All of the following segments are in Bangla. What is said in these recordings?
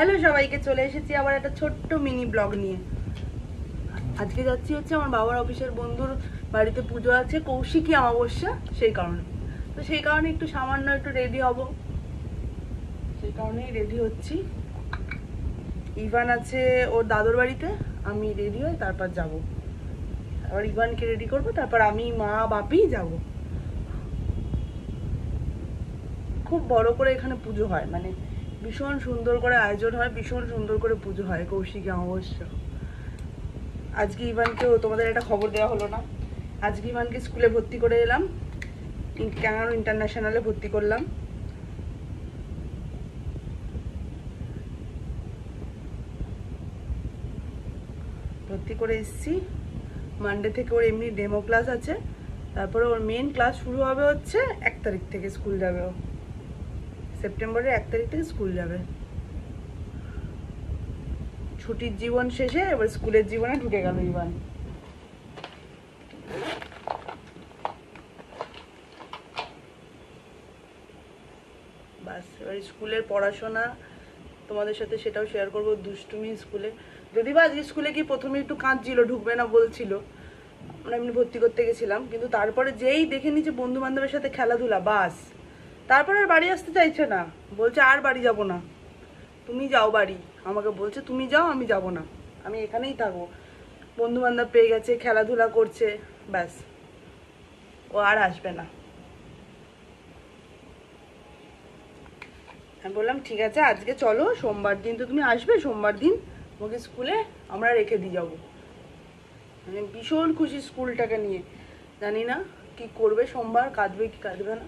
হ্যালো সবাইকে, চলে এসেছি আবার একটা ছোট্ট মিনি ব্লগ নিয়ে। আজকে যাচ্ছি হচ্ছে আমার বাবার অফিসের বন্ধুর বাড়িতে, পুজো আছে, কৌশিকী অমাবস্যা, সেই কারণে একটু সামান্য একটু রেডি হব, সেই কারণেই রেডি হচ্ছি। ইভান আছে ওর দাদুর বাড়িতে, আমি রেডি হই তারপর যাব। আবার ইভানকে রেডি করবো, তারপর আমি মা বাপি যাব। খুব বড় করে এখানে পুজো হয়, মানে ভীষণ সুন্দর করে আয়োজন হয়, ভীষণ সুন্দর করে পুজো হয় কৌশিকী অমাবস্যা। আজকে ইভানকেও তোমাদের একটা খবর দেওয়া হলো না, আজকে ইভানকে স্কুলে ভর্তি করে এলাম, ক্যাঙ্গারু ইন্টারন্যাশনালে ভর্তি করলাম। ভর্তি করে এসেছি। মানডে থেকে ওর এমনি ডেমো ক্লাস আছে, তারপরে ওর মেন ক্লাস শুরু হবে হচ্ছে 1 তারিখ থেকে। স্কুল যাবে ও, সেপ্টেম্বরের 1 তারিখ থেকে স্কুল যাবে। ছুটির জীবন শেষে এবার স্কুলের জীবনে ঢুকে গেল ইভান। বাস, এবার স্কুলের পড়াশোনা তোমাদের সাথে সেটাও শেয়ার করবো, দুষ্টুমি স্কুলে। যদি বা আজকে স্কুলে কি প্রথমে একটু কাঁদছিল, ঢুকবে না বলছিল, আমরা এমনি ভর্তি করতে গেছিলাম, কিন্তু তারপরে যেই দেখে নিচ্ছে বন্ধু বান্ধবের সাথে খেলাধুলা, বাস তারপরে আর বাড়ি আসতে চাইছে না, বলছে আর বাড়ি যাব না, তুমি যাও বাড়ি। আমাকে বলছে তুমি যাও, আমি যাব না, আমি এখানেই থাকবো। বন্ধু বান্ধব পেয়ে গেছে, খেলাধুলা করছে, ব্যাস ও আর আসবে না। আমি বললাম ঠিক আছে, আজকে চলো, সোমবার দিন তো তুমি আসবে, সোমবার দিন তোমাকে স্কুলে আমরা রেখে দিয়ে যাবো। মানে ভীষণ খুশি স্কুলটাকে নিয়ে, জানি না কি করবে, সোমবার কাঁদবে কি কাঁদবে না।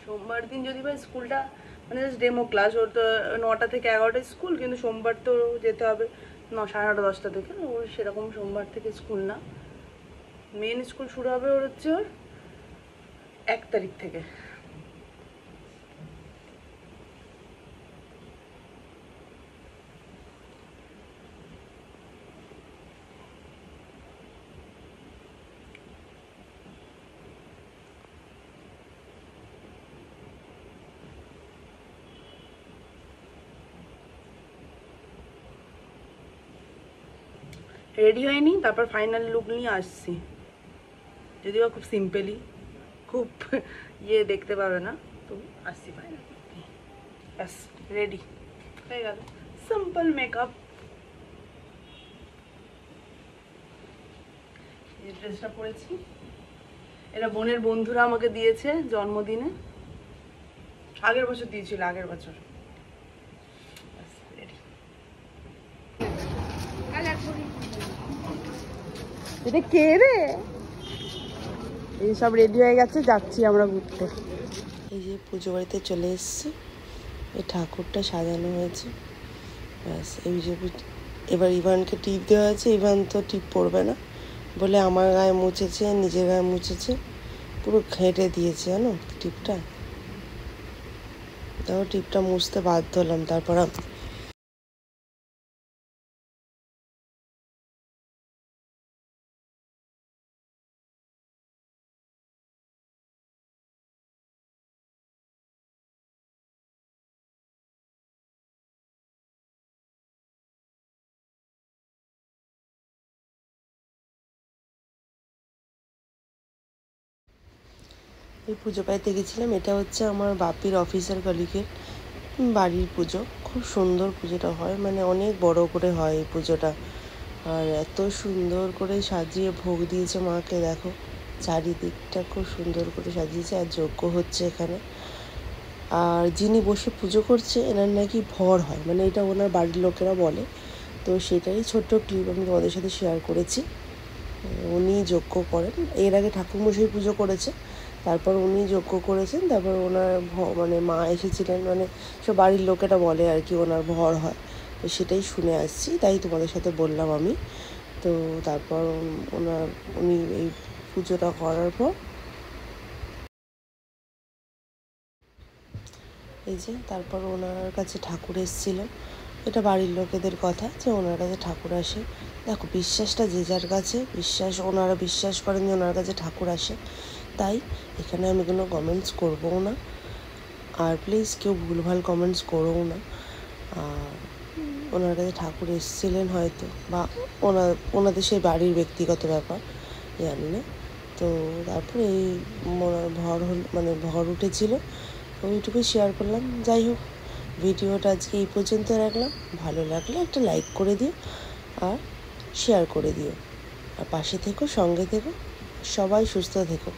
সোমবার দিন যদি ভাই স্কুলটা, মানে জাস্ট ডেমো ক্লাস, ওর তো 9টা থেকে 11টা স্কুল, কিন্তু সোমবার তো যেতে হবে 9, 9:30, 10টা থেকে। ওর সেরকম সোমবার থেকে স্কুল না, মেন স্কুল শুরু হবে ওর হচ্ছে ওর 1 তারিখ থেকে। রেডি হয়নি, তারপর ফাইনাল লুক নিয়ে আসছি, যদিও খুব সিম্পলি, খুব ইয়ে দেখতে পাবে না, তো আসছি ফাইনাল। ব্যাস রেডি হয়ে গেল, সিম্পল মেকআপ। এই ড্রেসটা পরেছি, এটা বোনের বন্ধুরা আমাকে দিয়েছে জন্মদিনে, আগের বছর দিয়েছিল, আগের বছর। এটা কে রে? এই সব রেডি হয়ে গেছে, যাচ্ছি আমরা ঘুরতে। এই যে পুজো বাড়িতে চলে এসেছি, এই ঠাকুরটা সাজানো হয়েছে, ব্যাস। এই যে এবার ইভানকে টিপ দেওয়া হয়েছে, ইভান তো টিপ পড়বে না বলে আমার গায়ে মুছেছে, নিজের গায়ে মুছেছে, পুরো ঘেঁটে দিয়েছে জানো টিপটা। তাও টিপটা মুছতে বাধ্য হলাম, তারপর এই পুজো বাড়িতে গেছিলাম। এটা হচ্ছে আমার বাপির অফিসের কলিগের বাড়ির পুজো। খুব সুন্দর পুজোটা হয়, মানে অনেক বড় করে হয় এই পুজোটা, আর এত সুন্দর করে সাজিয়ে ভোগ দিয়েছে মাকে, দেখো চারিদিকটা খুব সুন্দর করে সাজিয়েছে, আর যজ্ঞ হচ্ছে এখানে। আর যিনি বসে পুজো করছে এনার নাকি ভর হয়, মানে এটা ওনার বাড়ির লোকেরা বলে, তো সেটাই ছোট্ট ক্লিপ আমি তোমাদের সাথে শেয়ার করেছি। উনি যজ্ঞ করেন, এর আগে ঠাকুরমশাই পুজো করেছে, তারপর উনি যজ্ঞ করেছেন, তারপর ওনার মানে মা এসেছিলেন, মানে সব বাড়ির লোকেরা বলে আর কি ওনার ভর হয়, তো সেটাই শুনে আসছি, তাই তোমাদের সাথে বললাম আমি। তো তারপর উনি এই পুজোটা করার পর এই যে তারপর ওনার কাছে ঠাকুর এসেছিল। এটা বাড়ির লোকেদের কথা যে ওনার কাছে ঠাকুর আসে। দেখো বিশ্বাসটা যে যার কাছে, ওনারা বিশ্বাস করেন যে ওনার কাছে ঠাকুর আসে, তাই এখানে আমি কোনো কমেন্টস করবও না। আর প্লিজ কেউ ভুলভাল কমেন্টস করোও না। আর ওনার কাছে ঠাকুর এসেছিলেন হয়তো, বা ওনাদের সেই বাড়ির ব্যক্তিগত ব্যাপার, জানি না। তো তারপরে এই ভর উঠেছিল, ওইটুকু শেয়ার করলাম। যাই হোক, ভিডিওটা আজকে এই পর্যন্ত রাখলাম। ভালো লাগলে একটা লাইক করে দিও আর শেয়ার করে দিও। আর পাশে থেকো, সঙ্গে থেকো, সবাই সুস্থ থেকো।